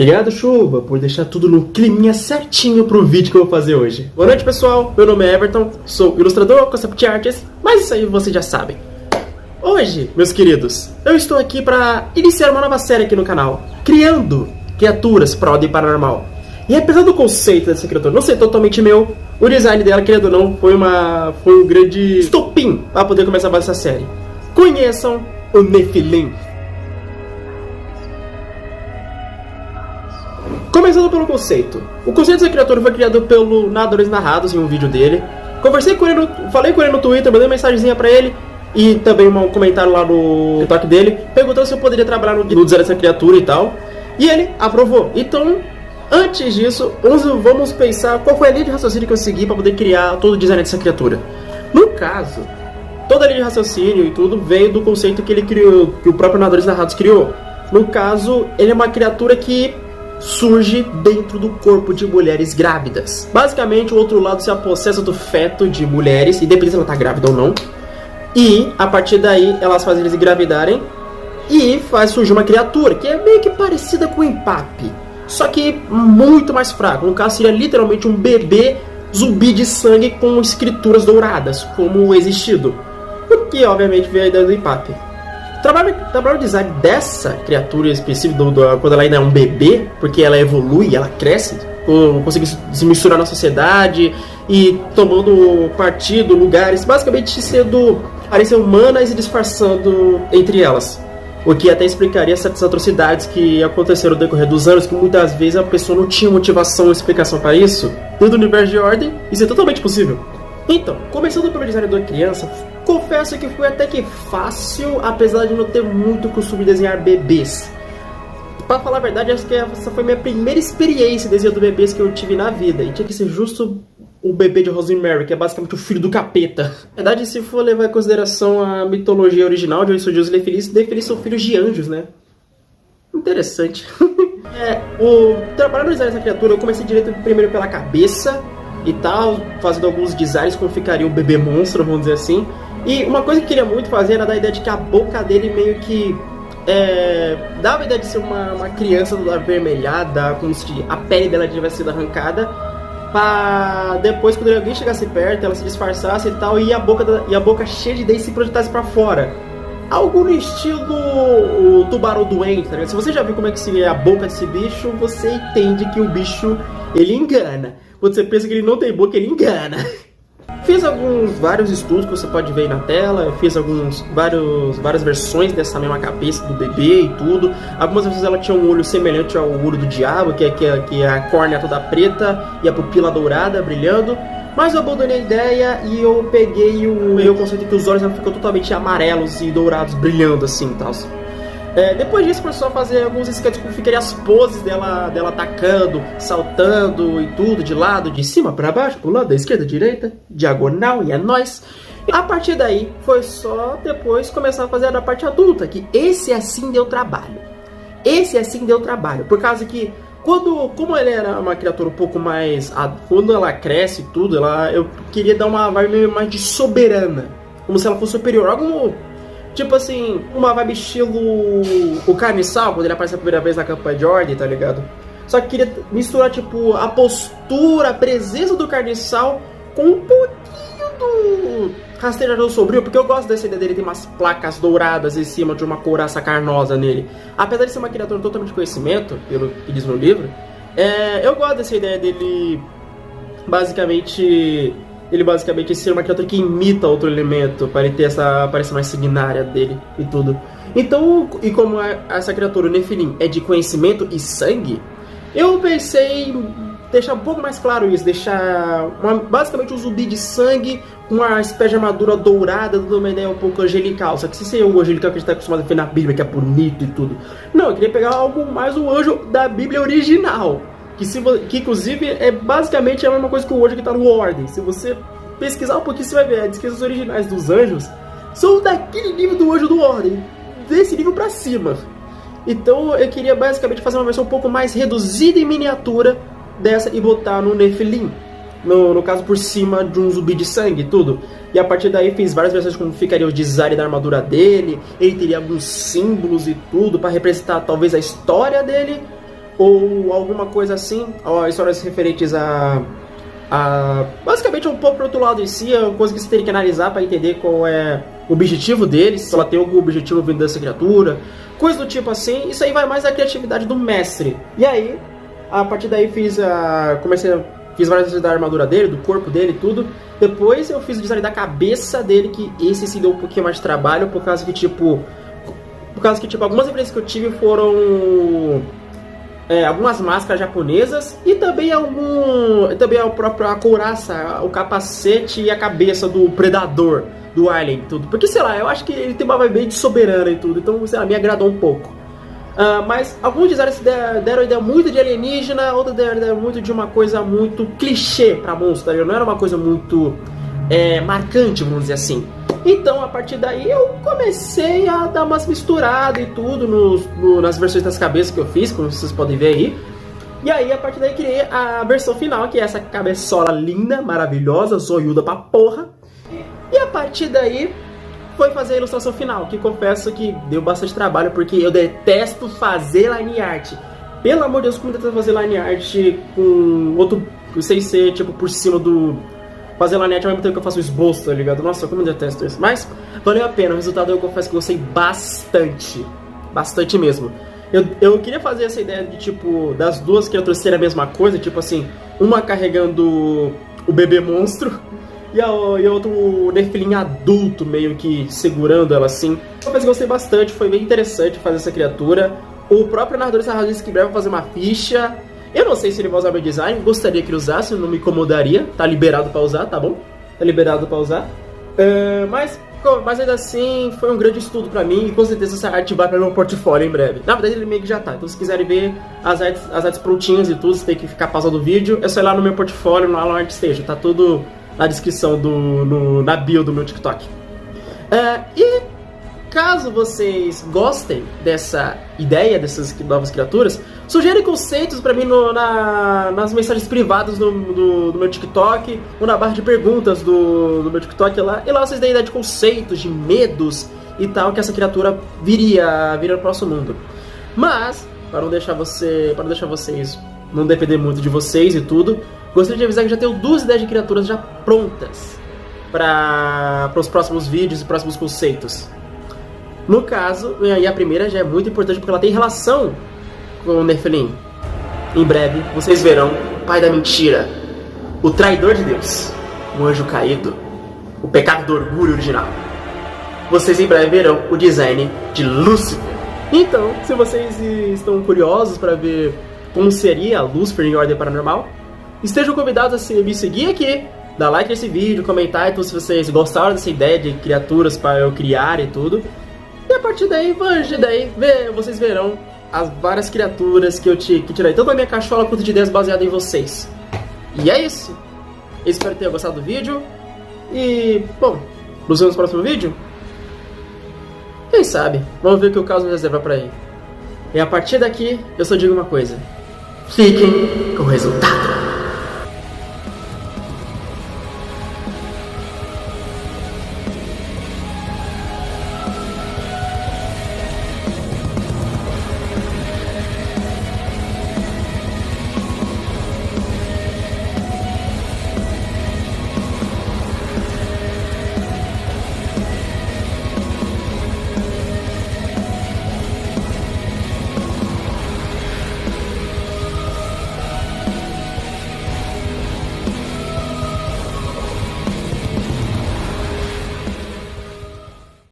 Obrigado, Chuva, por deixar tudo no climinha certinho pro vídeo que eu vou fazer hoje. Boa noite, pessoal. Meu nome é Everton, sou ilustrador, concept artist, mas isso aí vocês já sabem. Hoje, meus queridos, eu estou aqui para iniciar uma nova série aqui no canal, criando criaturas para ordem paranormal. E apesar do conceito dessa criatura não ser totalmente meu, o design dela, querendo ou não, foi um grande estopim para poder começar a fazer essa série. Conheçam o Nephilim. Começando pelo conceito. O conceito dessa criatura foi criado pelo Nadadores Narrados em um vídeo dele. Conversei com ele, falei com ele no Twitter, mandei uma mensagenzinha pra ele e também um comentário lá no TikTok dele, perguntando se eu poderia trabalhar no design dessa criatura e tal. E ele aprovou. Então, antes disso, vamos pensar qual foi a linha de raciocínio que eu segui para poder criar todo o design dessa criatura. No caso, toda a linha de raciocínio e tudo veio do conceito que ele criou, que o próprio Nadadores Narrados criou. No caso, ele é uma criatura que surge dentro do corpo de mulheres grávidas. Basicamente, o outro lado se apossessa do feto de mulheres, independente se ela tá grávida ou não. E, a partir daí, elas fazem eles engravidarem e faz surgir uma criatura que é meio que parecida com o Empape, só que muito mais fraco. No caso, seria literalmente um bebê zumbi de sangue com escrituras douradas, como o Existido. O que, obviamente, veio a ideia do Empape. Trabalhar o design dessa criatura específica quando ela ainda é um bebê, porque ela evolui, ela cresce, consegue se misturar na sociedade e tomando partido, lugares, basicamente sendo aparência humanas e disfarçando entre elas. O que até explicaria certas atrocidades que aconteceram no decorrer dos anos, que muitas vezes a pessoa não tinha motivação ou explicação para isso. Dentro do universo de Ordem, isso é totalmente possível. Então, começando pelo design da criança, confesso que foi até que fácil, apesar de não ter muito costume de desenhar bebês. Pra falar a verdade, acho que essa foi a minha primeira experiência desenhando bebês que eu tive na vida. E tinha que ser justo o bebê de Rosemary, que é basicamente o filho do capeta. Na verdade, se for levar em consideração a mitologia original de onde surgiu os Nephilim são filhos de anjos, né? Interessante. O trabalho no design dessa criatura, eu comecei direto primeiro pela cabeça e tal, fazendo alguns designs como ficaria o bebê monstro, vamos dizer assim. E uma coisa que eu queria muito fazer era dar a ideia de que a boca dele meio que dava a ideia de ser uma criança toda avermelhada, como se a pele dela tivesse sido arrancada, pra depois, quando alguém chegasse perto, ela se disfarçasse e tal, e a boca cheia de dentes se projetasse pra fora. Algo no estilo o tubarão doente, tá ligado? Se você já viu como é que seria a boca desse bicho, você entende que o bicho, ele engana. Quando você pensa que ele não tem boca, ele engana. Fiz vários estudos que você pode ver aí na tela. Eu fiz várias versões dessa mesma cabeça do bebê e tudo. Algumas vezes ela tinha um olho semelhante ao olho do diabo, que é a córnea toda preta e a pupila dourada brilhando. Mas eu abandonei a ideia e eu peguei o conceito que os olhos ficam totalmente amarelos e dourados, brilhando assim e tal. Depois disso, começou a fazer alguns sketches como ficaria as poses dela atacando, saltando e tudo, de lado, de cima para baixo, pro lado da esquerda, direita, diagonal, e é nóis. A partir daí, foi só depois começar a fazer a parte adulta, que esse assim deu trabalho. Por causa que, como ele era uma criatura um pouco mais... Quando ela cresce e tudo, eu queria dar uma vibe mais de soberana, como se ela fosse superior, algo... Tipo assim, uma vibe estilo o Carniçal, quando ele aparece a primeira vez na campanha de Ordem, tá ligado? Só que queria misturar, tipo, a postura, a presença do Carniçal com um pouquinho do Rastreador Sombrio, porque eu gosto dessa ideia dele ter umas placas douradas em cima de uma couraça carnosa nele. Apesar de ser uma criatura totalmente de conhecimento, pelo que diz no livro, eu gosto dessa ideia dele basicamente ser uma criatura que imita outro elemento, para ele ter essa aparência mais signária dele e tudo. Então, e como essa criatura, o Nephilim, é de conhecimento e sangue, eu pensei em deixar um pouco mais claro isso, deixar basicamente um zumbi de sangue com uma espécie de armadura dourada, dando uma ideia um pouco angelical. Só que se ser o angelical que a gente está acostumado a ver na Bíblia, que é bonito e tudo. Não, eu queria pegar algo mais o anjo da Bíblia original. Que inclusive basicamente a mesma coisa que o anjo que está no Ordem. Se você pesquisar um pouquinho, você vai ver as descrições originais dos anjos são daquele nível do anjo do Ordem, desse nível pra cima. Então eu queria basicamente fazer uma versão um pouco mais reduzida em miniatura dessa e botar no Nephilim, no caso por cima de um zumbi de sangue e tudo. E a partir daí fiz várias versões como ficaria o design da armadura dele, ele teria alguns símbolos e tudo para representar talvez a história dele. ou alguma coisa assim, ó, histórias referentes basicamente um pouco pro outro lado em si, é uma coisa que você teria que analisar para entender qual é o objetivo deles, se ela tem algum objetivo vindo dessa criatura, coisa do tipo assim. Isso aí vai mais da criatividade do mestre. E aí, a partir daí fiz várias vezes da armadura dele, do corpo dele e tudo. Depois eu fiz o design da cabeça dele, que esse sim deu um pouquinho mais de trabalho, por causa que tipo algumas referências que eu tive foram algumas máscaras japonesas e também a própria couraça, o capacete e a cabeça do predador, do alien e tudo. Porque, sei lá, eu acho que ele tem uma vibe bem de soberana e tudo, então, sei lá, me agradou um pouco. Mas alguns designers deram ideia muito de alienígena, outros deram ideia muito de uma coisa muito clichê pra monstro, tá? Não era uma coisa muito marcante, vamos dizer assim. Então, a partir daí, eu comecei a dar umas misturadas e tudo nas versões das cabeças que eu fiz, como vocês podem ver aí. E aí, a partir daí, criei a versão final, que é essa cabeçola linda, maravilhosa, zoiuda pra porra. E a partir daí, foi fazer a ilustração final, que confesso que deu bastante trabalho, porque eu detesto fazer line art. Pelo amor de Deus, como eu detesto fazer line art com outro, sem ser, tipo, por cima do... Fazer line art ao mesmo tempo que eu faço o esboço, tá ligado? Nossa, como eu detesto isso. Mas valeu a pena, o resultado eu confesso que eu gostei bastante. Bastante mesmo. Eu queria fazer essa ideia de, tipo, das duas criaturas serem a mesma coisa, tipo assim, uma carregando o bebê monstro e outro Nephilim adulto, meio que segurando ela assim. Eu gostei bastante, foi bem interessante fazer essa criatura. O próprio narrador Sarrado disse que em breve vai fazer uma ficha. Eu não sei se ele vai usar meu design, gostaria que ele usasse, não me incomodaria. Tá liberado pra usar, tá bom? Tá liberado pra usar. Mas ainda assim, foi um grande estudo pra mim, e com certeza essa arte vai pra meu portfólio em breve. Na verdade, ele meio que já tá, então se quiserem ver as artes prontinhas e tudo, você tem que ficar pausando o vídeo, é só ir lá no meu portfólio, no Alan ArtStation, tá tudo na descrição, na bio do meu TikTok. E caso vocês gostem dessa ideia, dessas novas criaturas, sugerem conceitos pra mim nas mensagens privadas do meu TikTok, ou na barra de perguntas do meu TikTok lá. E lá vocês dêem ideia de conceitos, de medos e tal, que essa criatura viria no próximo mundo. Mas, para não deixar vocês não depender muito de vocês e tudo, gostaria de avisar que já tenho 2 ideias de criaturas já prontas para os próximos vídeos e próximos conceitos. No caso, aí a primeira já é muito importante porque ela tem relação com o Nephilim. Em breve, vocês verão o pai da mentira, o traidor de Deus, o anjo caído, o pecado do orgulho original. Vocês em breve verão o design de Lúcifer. Então, se vocês estão curiosos para ver como seria Lúcifer em Ordem Paranormal, estejam convidados a me seguir aqui, dar like nesse vídeo, comentar e tudo se vocês gostaram dessa ideia de criaturas para eu criar e tudo. E a partir daí, vocês verão as várias criaturas que eu tirei, tanto da minha cachola quanto de ideias baseadas em vocês. E é isso. Eu espero que tenham gostado do vídeo. E, bom, nos vemos no próximo vídeo? Quem sabe? Vamos ver o que o caos me reserva pra aí. E a partir daqui, eu só digo uma coisa. Fiquem com o resultado.